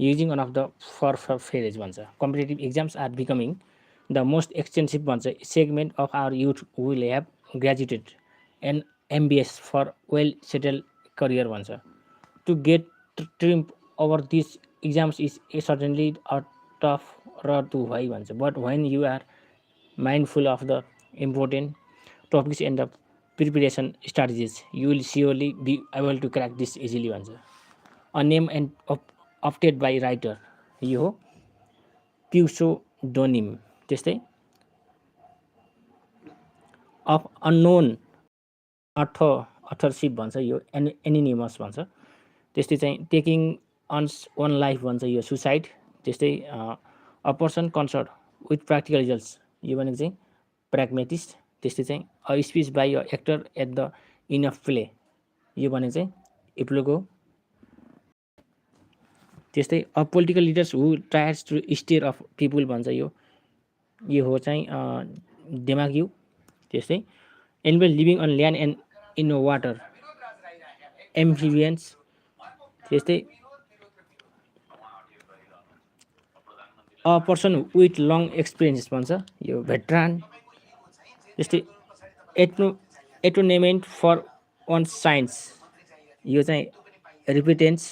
using one of the for phrase भन्छ. Competitive exams are becoming the most extensive भन्छ segment of our youth who will have graduated and MBS for well settled career भन्छ. To get triumph over these exams is certainly a tough road to hoe भन्छ. But when you are mindful of the important topics and the preparation strategies, you will surely be able to crack this easily भन्छ. A name and opted by writer यो हो प्युसोडोनिम. त्यस्तै of unknown अथरसिप भन्छ यो एनिनिमस भन्छ. त्यस्तै चाहिँ taking Ann's own life भन्छ यो suicide. त्यस्तै a person concerned with practical results यो भनेको चाहिँ प्र्याग्मेटिस्ट. त्यस्तै चाहिँ a speech by a actor at the end of play यो भनेको चाहिँ एप्लोगो. त्यस्तै a political leaders who tries to stir up people भन्छ यो हो चाहिँ डेमाग्यु. त्यस्तै animal living on land and in water amphibians. त्यस्तै a person with long experience भन्छ यो भेटरान. त्यस्तै एटोनेमेन्ट फर वान साइन्स यो चाहिँ रिपिटेन्स.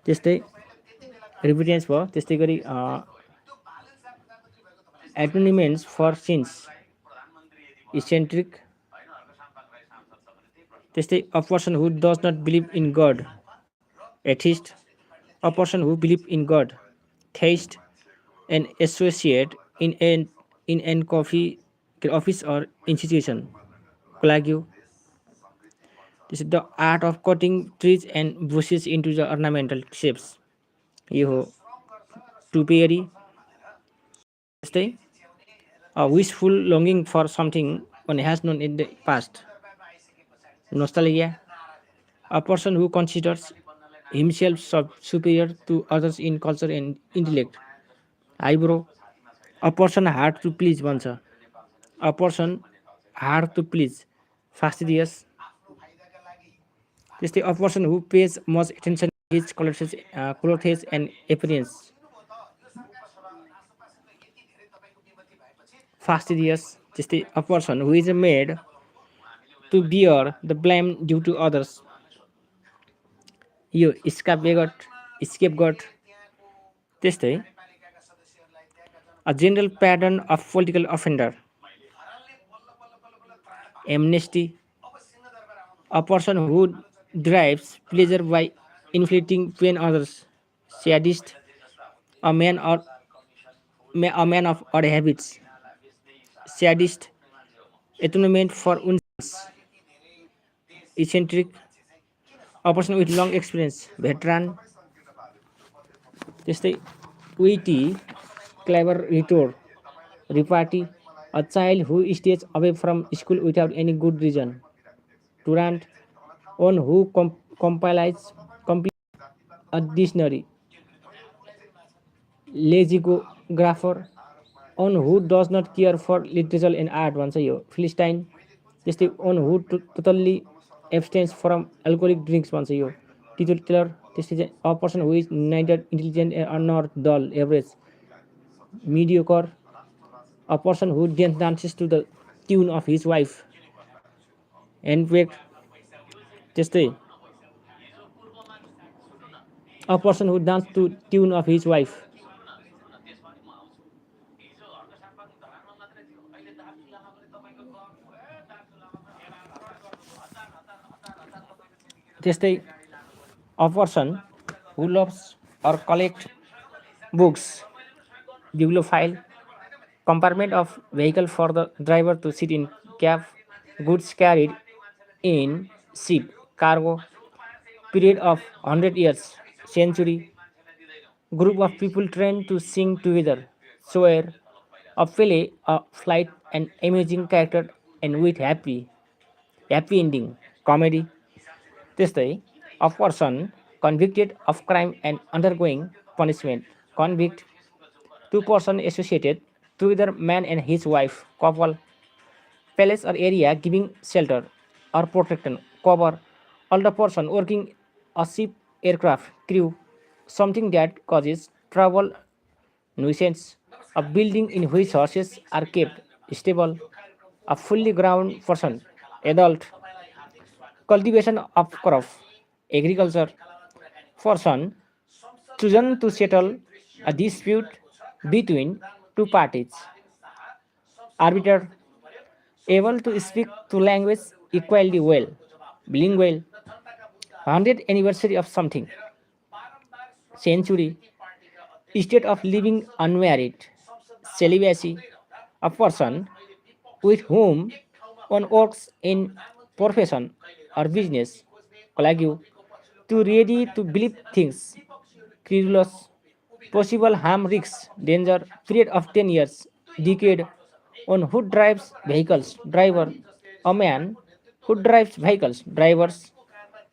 त्यस्तै रिपिटेन्स भयो. त्यस्तै गरी एटोनिमेन्ट्स फर सिन्स इसेन्ट्रिक. त्यस्तै a person who does not believe in God atheist. A person who believe in God theist and associate in an coffee office or institution colleague. त्यस्तै the art of cutting trees and bushes into the ornamental shapes यो हो topiary. त्यस्तै a wishful longing for something one has known in the past nostalgia. A person who considers himself superior to others in culture and intellect eyebrow. A person hard to please भन्छ. A person hard to please fastidious. त्यस्तै a person who pays much attention his clothes and appearance fastidious. त्यस्तै a person who is made to bear the blame due to others यो scapegoat. त्यस्तै a general pattern of political offender amnesty. A person who derives pleasure by inflicting pain others sadist. A man of odd habits sadist. Atonement for wounds eccentric. A person with long experience veteran. त्यस्तै witty clever repartee. A child who stays away from school without any good reason Durant. One who compiles a dictionary lexicographer. One who does not care for literature and art भन्छ यो Philistine. त्यस्तै one who totally abstains from alcoholic drinks भन्छ यो टिटलर. त्यस्तै चाहिँ a person who is neither intelligent nor dull average mediocre. A person who dances to the tune of his wife handpicked. त्यस्तै a person who dances to tune of his wife त्यस्तै a person who loves or collect books bibliophile. Compartment of vehicle for the driver to sit in cab. Goods carried in ship cargo. Period of 100 years century. Group of people trained to sing together swear. A play a flight an amazing character and with happy ending comedy. त्यस्तै a person convicted of crime and undergoing punishment convict. Two persons associated together man and his wife couple. Palace or area giving shelter or protection cover. Older person working a ship aircraft crew. something that causes trouble, nuisance, a building in which horses are kept stable, a fully grown person, adult, cultivation of crop, agriculture, person chosen to settle a dispute between two parties, arbiter able to speak two languages equally well, bilingual, 100th anniversary of something, century, state of living unmarried, celibacy, a person with whom one works in profession or business, colleague, to ready to believe things, credulous, possible harm, risks, danger, period of 10 years, decade, on who drives vehicles, driver, a man who drives vehicles, drivers,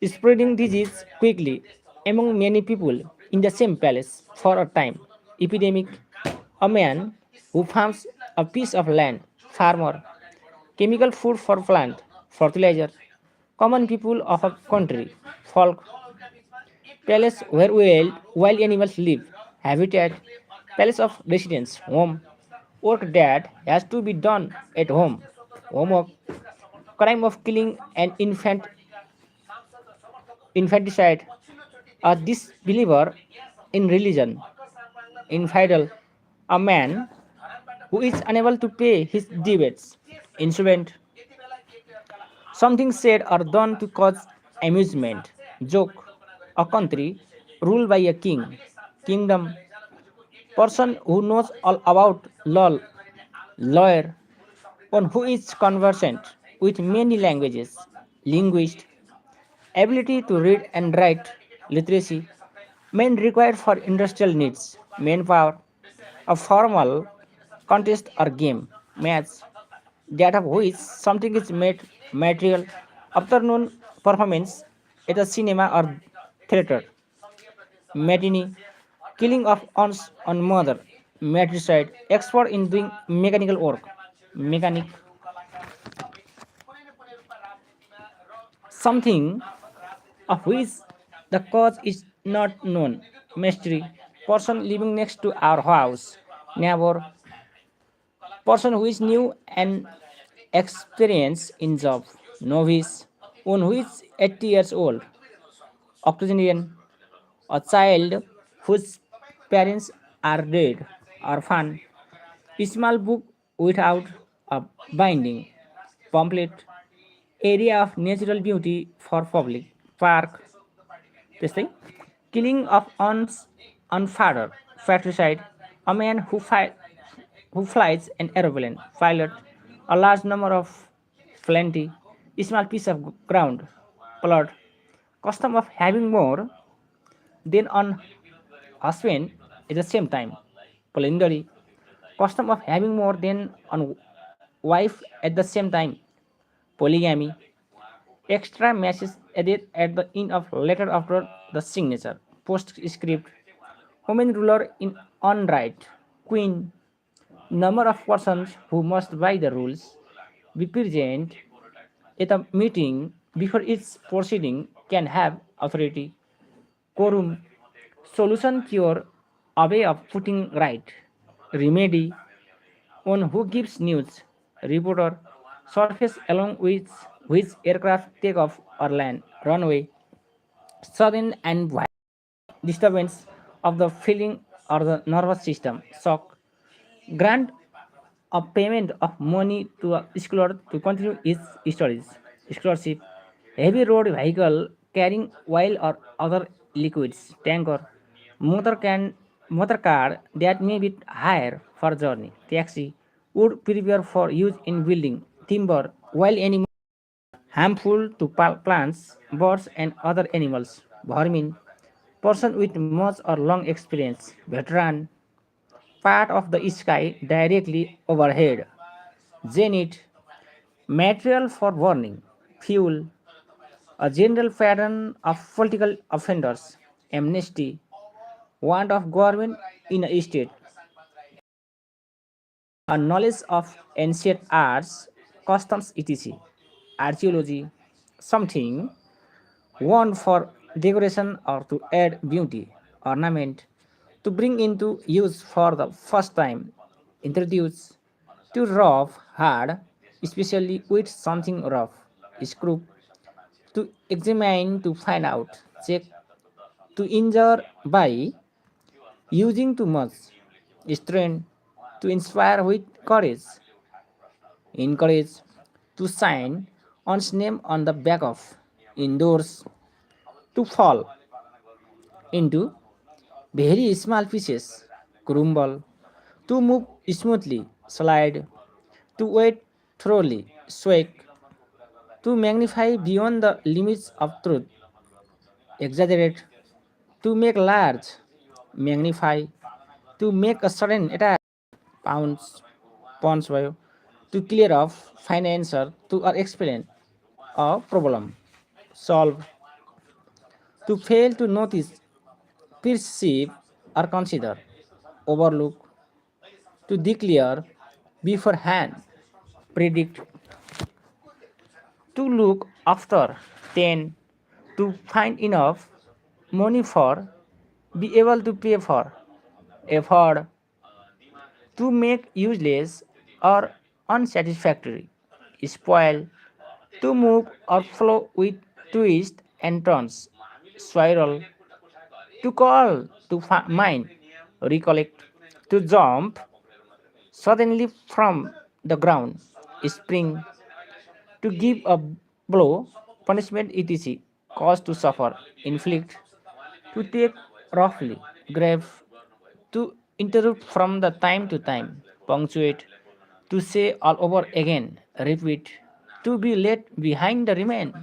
spreading disease quickly among many people in the same palace for a time, epidemic, a man who farms a piece of land, farmer, chemical food for plant, fertilizer, common people of a country, folk, palace where wild animals live, habitat, palace of residence, home, work that has to be done at home, homework, crime of killing an infanticide, a disbeliever in religion, infidel, a man who is unable to pay his debts, insolvent, something said or done to cause amusement, joke, a country ruled by a king, kingdom, person who knows all about law, lawyer, one who is conversant with many languages, linguist, ability to read and write, literacy, men required for industrial needs, manpower, a formal contest or game, match, that of which something is made material, afternoon performance at a cinema or theater, matinee, killing of aunts on mother, matricide, expert in doing mechanical work, mechanic, something of which the cause is not known, mystery, person living next to our house, neighbor, person who is new and experienced in job, novice, one who is 80 years old, octogenarian, a child whose parents are dead, orphan, small book without a binding, pamphlet, area of natural beauty for public, park, त्यस्तै killing of unfather, fratricide, a man who flies an aeroplane, pilot, a large number of plenty, small piece of ground, plot, custom of having more than on husband at the same time, polyndery, custom of having more than on wife at the same time, polygamy, extra message added at the end of letter after the signature, postscript, women ruler in on right, queen, number of persons who must by the rules be present at a meeting before its proceeding can have authority, quorum, solution cure, a way of putting right, remedy, one who gives news, reporter, surface along with which aircraft take off or land, runway, sudden and violent disturbance of the feeling or the nervous system, shock, grant a payment of money to a scholar to continue his studies, scholarship, heavy road vehicle carrying oil or other liquids, tanker, motor can motor car that may be higher for journey, taxi, wood prepare for use in building, timber, wild animal harmful to plants, birds, and other animals, vermin, person with much or long experience, veteran, part of the sky directly overhead, zenith, material for burning, fuel, a general pattern of political offenders, amnesty, want of government in a state, a knowledge of ancient arts, customs, etc., archaeology, something worn for decoration or to add beauty, ornament, to bring into use for the first time, introduce, to rub hard, especially with something rough, screw, to examine to find out, check, to injure by using too much, strain, to inspire with courage, encourage, to sign one's name on the back of, endorse, to fall into very small pieces, crumble, to move smoothly, slide, to wait thoroughly, swag, to magnify beyond the limits of truth, exaggerate, to make large, magnify, to make a sudden attack, pounce, pounce by, to clear off, find answer to or explain a problem, solve, to fail to notice, perceive or consider, overlook, to declare beforehand, predict, to look after, tend, to find enough money for, be able to pay for, afford, to make useless or unsatisfactory, spoil, to move or flow with twist and turns, spiral, to call, to mind, recollect, to jump suddenly from the ground, spring, to give a blow, punishment, etc., cause to suffer, inflict, to take roughly, grave, to interrupt from the time to time, punctuate, to say all over again, repeat, to be left behind the remain,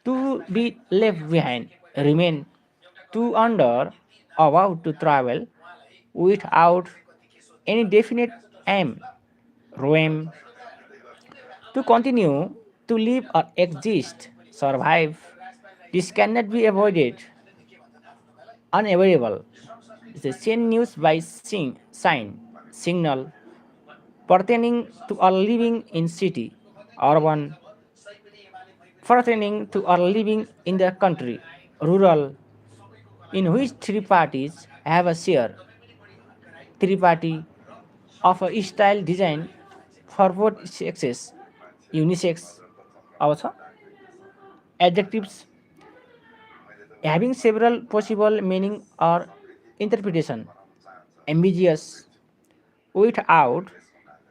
to be left behind, remain, to under, about to travel, without any definite aim, roam, to continue, to live or exist, survive. This cannot be avoided, unavoidable. The same news by sign, signal, pertaining to our living in city, urban, pertaining to our living in the country, rural, in which three parties have a share, three party of a style design for both sexes, unisex, also adjectives having several possible meaning or interpretation, ambiguous, without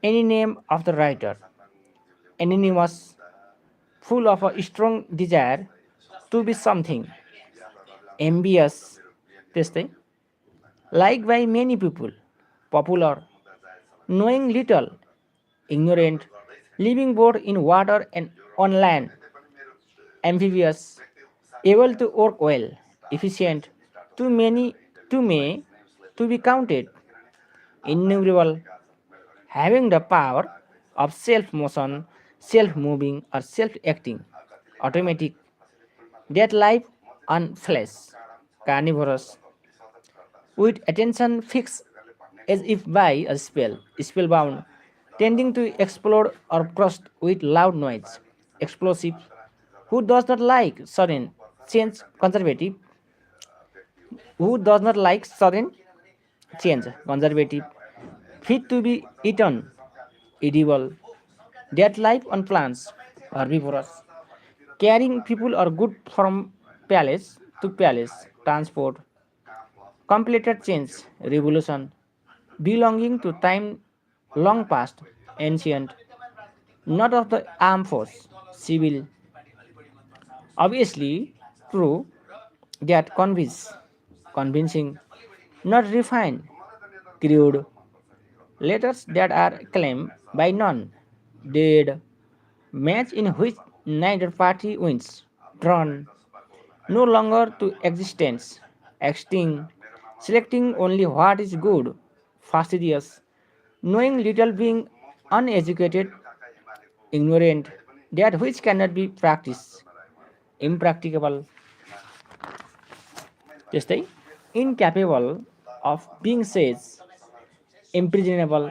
any name of the writer, anonymous, full of a strong desire to be something, ambitious, त्यस्तै, liked by many people, popular, knowing little, ignorant, living both in water and on land, amphibious, able to work well, efficient, too many, too may, to be counted, innumerable, having the power of self motion, self moving, or self acting, automatic, that life on flesh, carnivorous, with attention fixed as if by a spell, spellbound, tending to explode or burst with loud noise, explosive, who does not like sudden change, conservative, who does not like sudden change, conservative, fit to be eaten, edible, that life on plants, herbivorous, carrying people or good from palace to palace, transport, completed change, revolution, belonging to time long past, ancient, not of the armed force, civil, obviously true, that convincing, not refined, crude, letters that are claimed by none, dead, match in which neither party wins, drawn, no longer to existence, extinct, selecting only what is good, fastidious, knowing little, being uneducated, ignorant, that which cannot be practiced, impracticable, त्यस्तै, incapable of being said, imprisonable,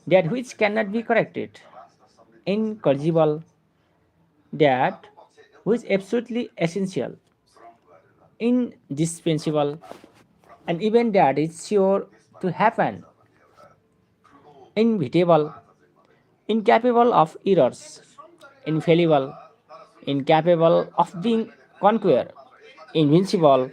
that which cannot be corrected, incorrigible, that which absolutely essential, indispensable, an event that is sure to happen, inevitable, incapable of errors, infallible, incapable of being conquered, invincible,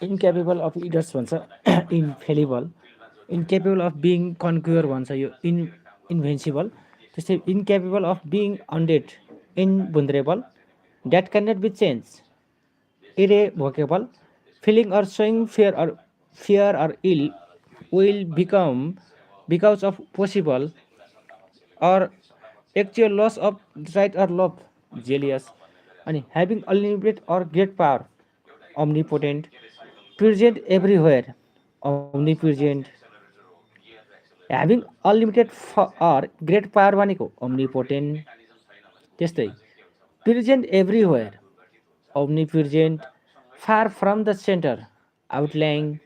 incapable of leaders भन्छ infallible, incapable of being conqueror भन्छ यो invincible, त्यस्तै incapable of being undead, invulnerable, that cannot be changed, irrevocable, feeling or showing fear or ill will become because of possible or actual loss of right or love, jealous, and having unlimited or great power, omnipotent, present everywhere, omnipresent, having unlimited or great power भनेको omnipotent, त्यस्तै present everywhere, omnipresent, far from the center, outlying,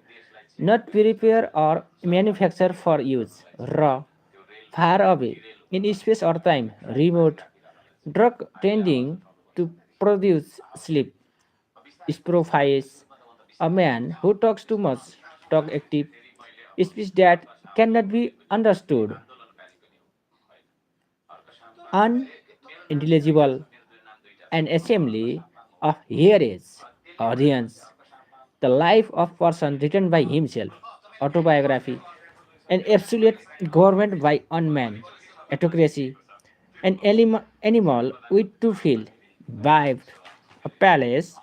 not prepare or manufacture for use, raw, far away, in space or time, remote, drug tending to produce sleep, Sprophis, a man who talks too much, talk active, speech that cannot be understood, unintelligible, an assembly of hearers, audience, the life of person written by himself, autobiography, an absolute government by unman, autocracy, an animal with to feel, vived, a palace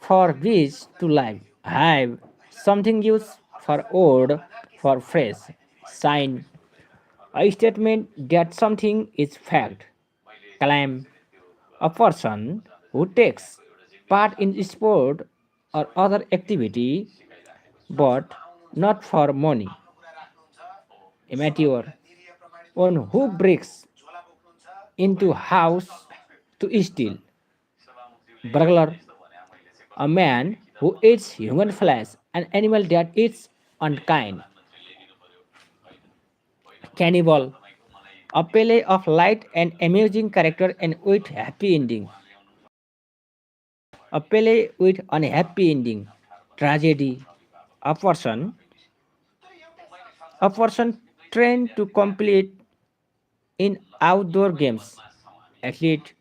for bees to live, hive, something used for old, for fresh, sign, a statement that something is fact, claim, a person who takes part in sport or other activity but not for money, amateur, one who breaks into house to steal, burglar, a man who eats human flesh, an animal that eats unkind, cannibal, a play of light and amusing character and with happy ending, a play with unhappy ending, tragedy, a person, a person trained to complete in outdoor games, athlete,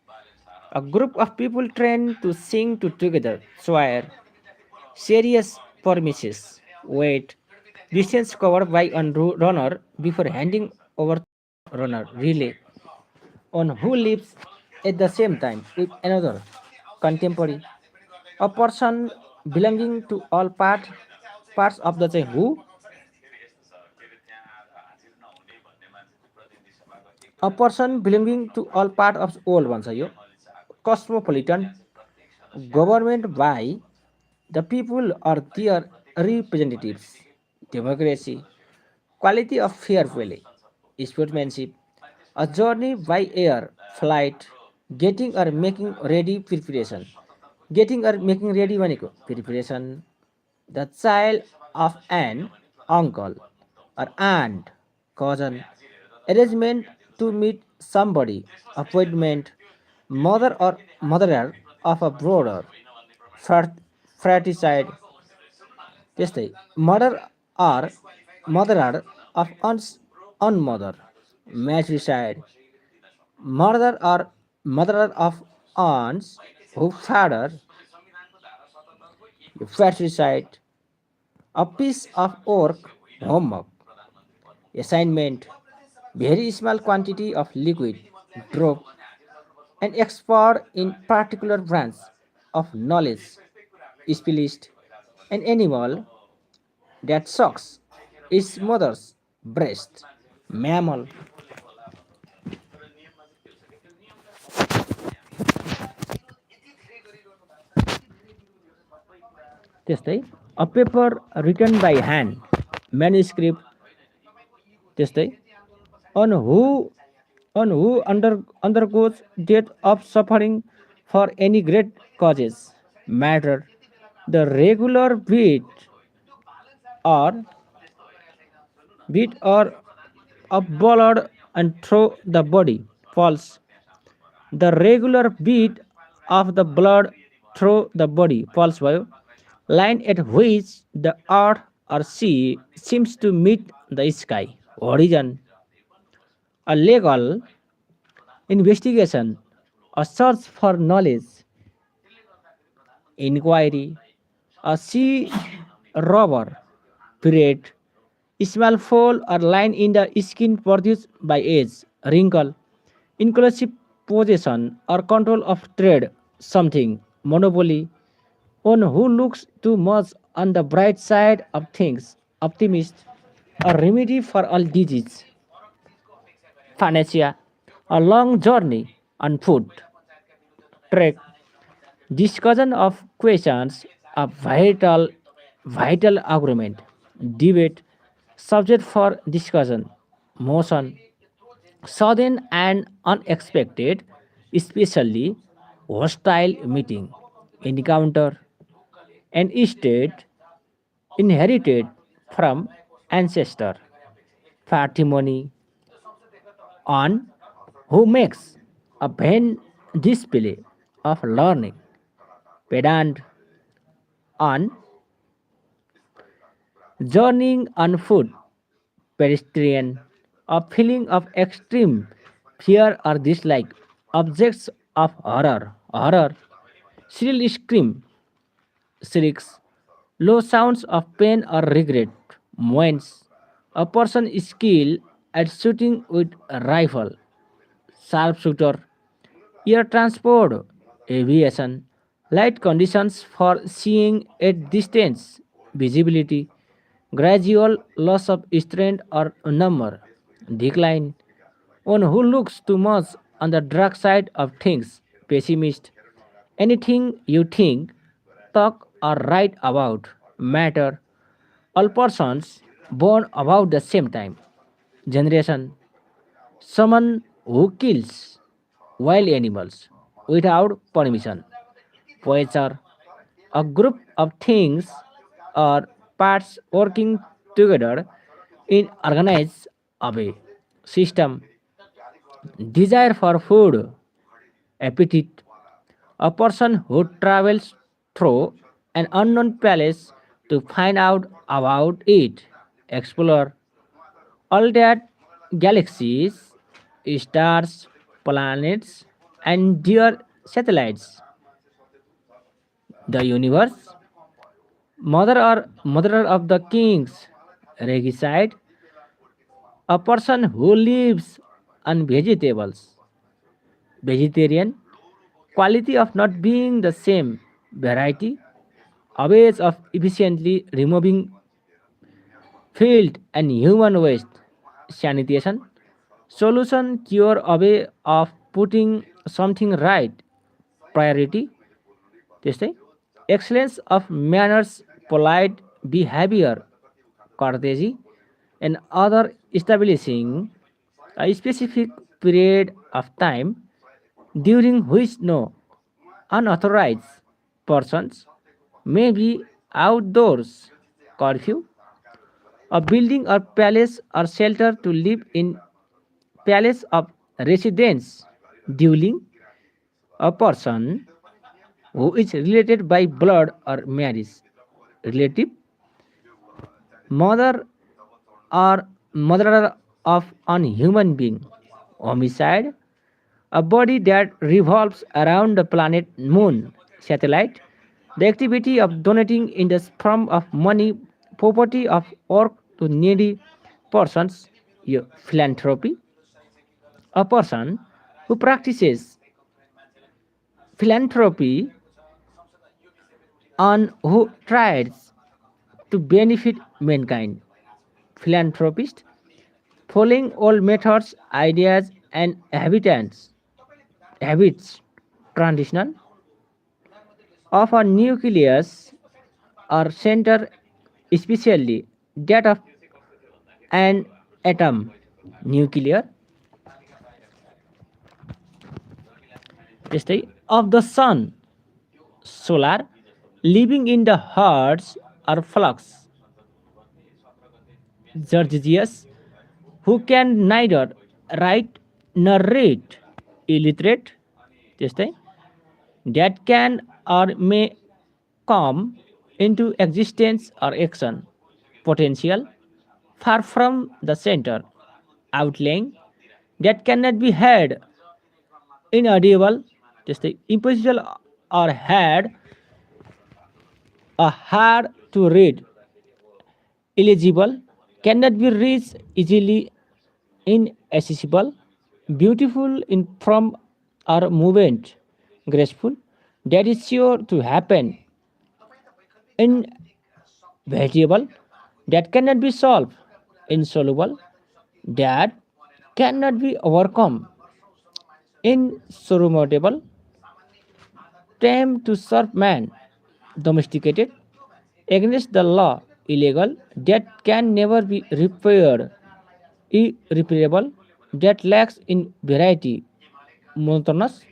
a group of people trained to sing together, swear, serious promises, wait, distance covered by a runner before handing over runner, relay, on who lives at the same time with another, contemporary, a person belonging to all parts of the chain who, a person belonging to all part of all भन्छ यो cosmopolitan, government by the people or their representatives, democracy, quality of fair play, sportsmanship, a journey by air, flight, getting or making ready preparation. Getting or making ready भनेको preparation. The child of an uncle or aunt, cousin, arrangement to meet somebody, appointment, mother or mother of a brother, frat- fratricide, त्यस्तै mother or mother of aunt's own mother, matricide, mother or mother of aunts who father, fratricide, a piece of work, homework, assignment, very small quantity of liquid, drop, an expert in particular branch of knowledge, specialist, an animal that sucks its mother's breast, mammal. त्यस्तै a paper written by hand, manuscript, त्यस्तै on who undergoes death of suffering for any great causes, matter, the regular or beat or of blood and through the body, false, the regular beat of the blood through the body, false भयो, line at which the earth or sea seems to meet the sky, horizon, a legal investigation, a search for knowledge, inquiry, a sea robber, period, small fold or line in the skin produced by age, wrinkle, inclusive possession or control of trade, something, monopoly, one who looks too much on the bright side of things, optimist, a remedy for all disease, pharmacia, a long journey on foot, trek, discussion of questions, a vital argument, debate, subject for discussion, motion, sudden and unexpected, especially hostile meeting, encounter, an estate inherited from ancestor, patrimony, on who makes a vain display of learning, pedant, on journeying on foot, pedestrian, a feeling of extreme fear or dislike, objects of horror, shrill scream, shrieks, low sounds of pain or regret, moans, a person skilled at shooting with a rifle, sharpshooter, air transport, aviation, light conditions for seeing at distance, visibility, gradual loss of strength or number, decline, one who looks too much on the dark side of things, pessimist, anything you think, talk, or write about, matter, all persons born about the same time, generation, someone who kills wild animals without permission, poacher, a group of things or parts working together in organized way, system, desire for food, appetite, a person who travels through an unknown place to find out about it, explore all that galaxies, stars, planets, and their satellites, the universe, mother of the kings, regicide, a person who lives on vegetables, vegetarian, quality of not being the same variety, a ways of efficiently removing field and human waste, sanitation, solution cure a way of putting something right, priority, त्यस्तै excellence of manners, polite behavior, courtesy, and other establishing a specific period of time, during which no unauthorized persons may be outdoors. Curfew. A building or palace or shelter to live in palace of residence. Dueling. A person who is related by blood or marriage. Relative. Mother or murderer of an human being. Homicide. A body that revolves around the planet moon. Satellite. The activity of donating in the form of money, property of work to needy persons. Philanthropy. A person who practices philanthropy and who tries to benefit mankind. Philanthropist. Following old methods, ideas, and habits traditional of a nucleus or center, especially that of an atom. Nuclear यस्तै of the sun. Solar. Living in the hearts or flux. Georgius, who can neither write nor read. Illiterate त्यस्तै that can or may come into existence or action. Potential. Far from the center. Outlying. That cannot be heard. Inaudible त्यस्तै impossible or had a hard to read. Illegible. Cannot be reached easily. Inaccessible. Beautiful in form or movement. Graceful. That is sure to happen. Inevitable. That cannot be solved. Insoluble. That cannot be overcome. Insurmountable. Tame to serve man. Domesticated. Against the law. Illegal. That can never be repaired. Irreparable. That lacks in variety. Monotonous.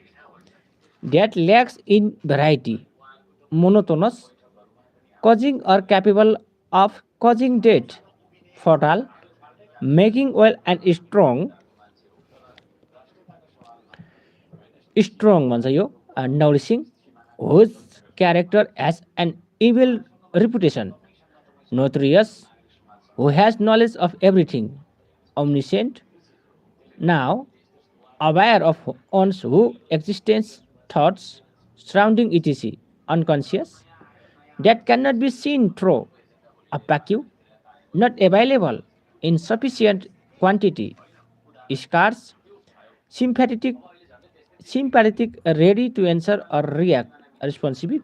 That lacks in variety. Monotonous. Causing or capable of causing death. Fatal. Making well and strong. Strong भन्छ यो nourishing, whose character has an evil reputation. Notorious, who has knowledge of everything. Omniscient, now aware of one's who existence, thoughts surrounding etc. Unconscious, that cannot be seen through. Opaque, not available in sufficient quantity. Scarce, sympathetic, ready to answer or react. Responsible,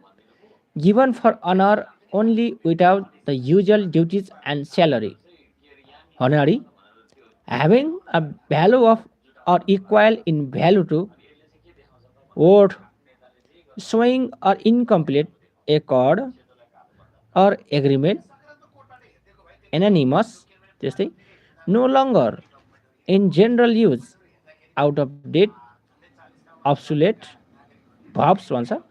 given for honor only without the usual duties and salary. Honorary, having a value of or equal in value to worth, showing or incomplete accord or agreement. Anonymous त्यस्तै no longer in general use, out of date, obsolete. Verbs भन्छ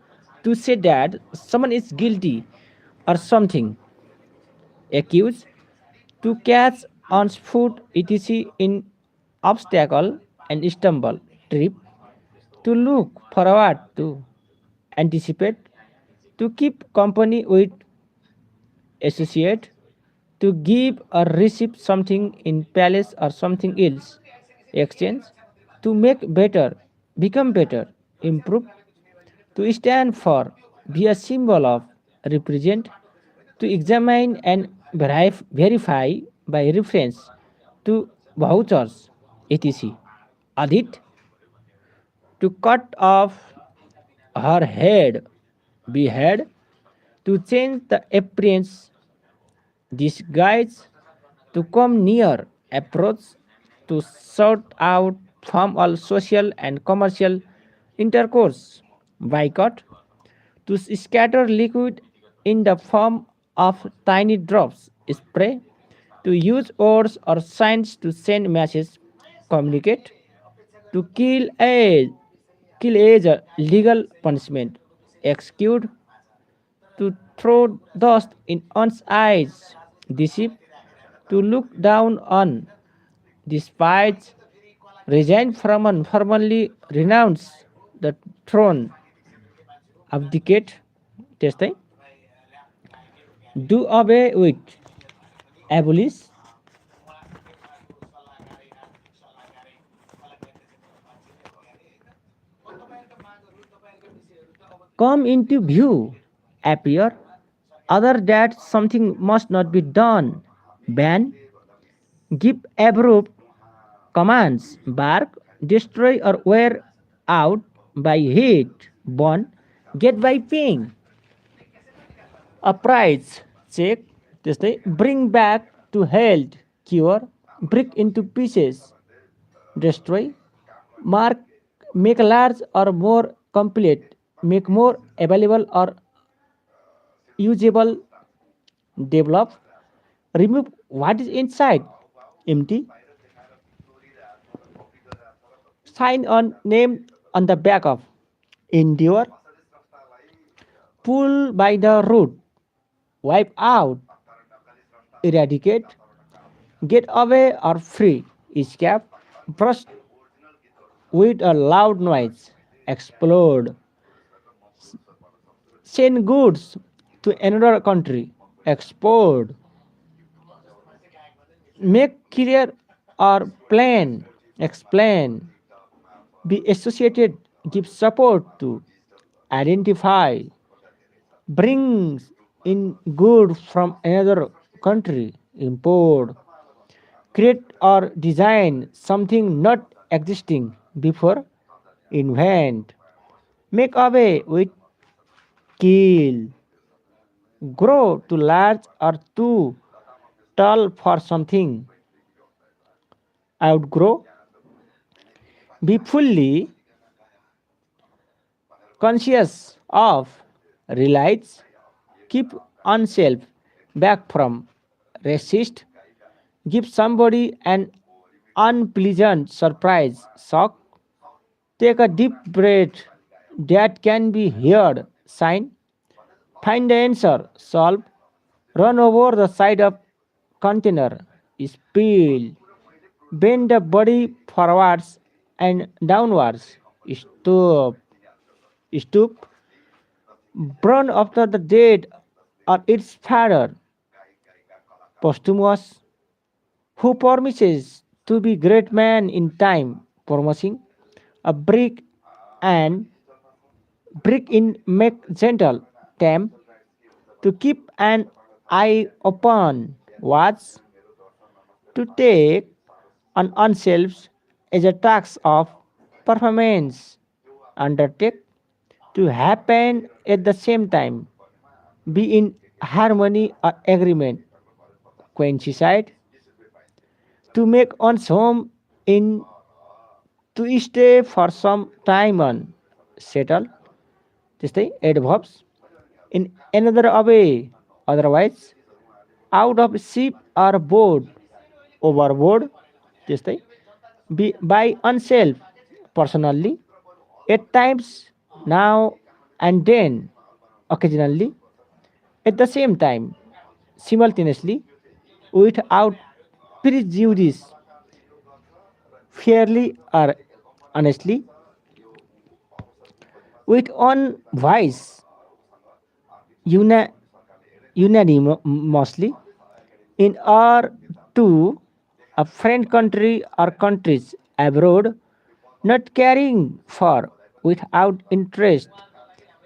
to say that someone is guilty or something. Accuse, to catch on foot etc. in obstacle and stumble. Trip, to look forward to. Anticipate, to keep company with. Associate, to give or receive something in palace or something else. Exchange, to make better, become better, improve. To stand for, be a symbol of, represent. To examine and verify by reference to vouchers etc. Adit, to cut off her head, behead. To change the appearance, disguise. To come near, approach. To sort out from all social and commercial intercourse. Boycott, to scatter liquid in the form of tiny drops. Spray, to use words or signs to send messages. Communicate, to kill kill is a legal punishment. Execute to throw dust in one's eyes. Deceive to look down on. Despite resign from and formally renounce the throne. Abdicate. Testing. Do away with. Abolish. Come into view. Appear. Other that something must not be done. Ban. Give abrupt commands. Bark. Destroy or wear out by heat. Burn. Get by paying. Apprise. Check. त्यस्तै bring back to health. Cure. Break into pieces. Destroy. Mark. Make large or more complete. Make more available or usable. Develop. Remove what is inside. Empty. Sign on name on the back of. Endure. Pull by the root. Wipe out. Eradicate. Get away or free. Escape. Burst with a loud noise. Explode. Send goods to another country. Export. Make clear or plain. Explain. Be associated. Give support to. Identify. Brings in good from another country. Import. Create or design something not existing before. Invent. Make away with. Kill. Grow too large or too tall for something. Outgrow. Be fully conscious of. Realize. Keep oneself back from. Resist. Give somebody an unpleasant surprise. Shock. Take a deep breath that can be heard. Sign. Find the answer. Solve. Run over the side of container. Spill. Bend the body forwards and downwards. Stoop. Stoop. Burn after the dead or its father. Posthumous. Who promises to be great man in time. Promising. A brick and brick in make gentle. Tame. To keep an eye open. Watch. To take on oneself as a task of performance. Undertake. To happen at the same time. Be in harmony or agreement. Coincide. To make one's home in. To stay for some time on. Settle. त्यस्तै adverbs. In another way. Otherwise. Out of ship or board. Overboard. त्यस्तै be by oneself. Personally. At times. Now and then. Occasionally. At the same time. Simultaneously. Without prejudice. Fairly or honestly. With one voice. Una- Unanimously. In or to a friend country or countries abroad. Not caring for. Without interest.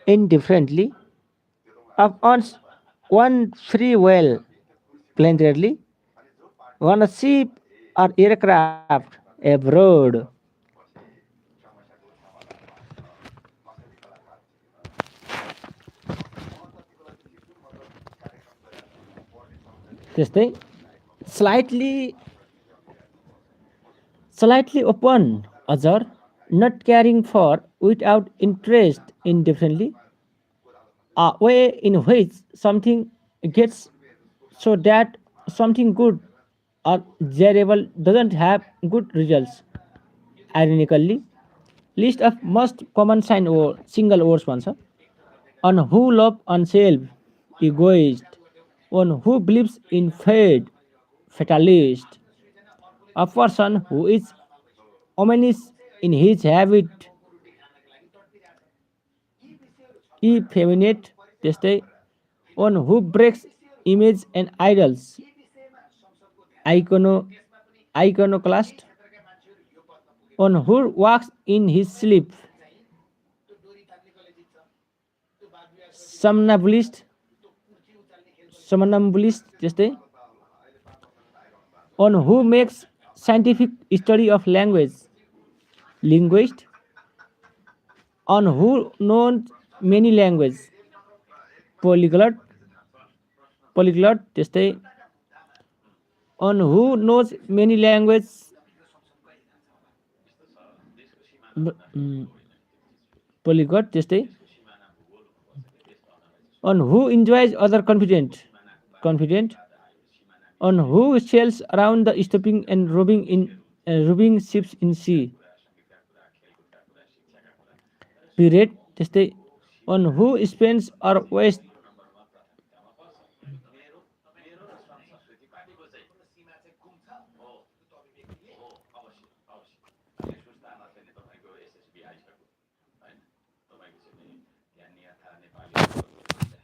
Indifferently. Of one's one free will. Plainly. On a ship or aircraft abroad. त्यस्तै slightly slightly open other not caring for without interest indifferently a way in which something gets so that something good or desirable doesn't have good results ironically list of most common sign single words भन्छ. On who love unself, egoist. On who believes in fate, fatalist. A person who is ominous in his habit, effeminate. त्यस्तै on who breaks image and idols, icono iconoclast. On who walks in his sleep, somnambulist. somnambulist त्यस्तै on who makes scientific study of language, linguist. On who knows many languages, polyglot. त्यस्तै on who knows many languages, polyglot. त्यस्तै on who enjoys other confident. On who sails around the stopping and robbing ships in sea, pirate. त्यस्तै on who spends or wastes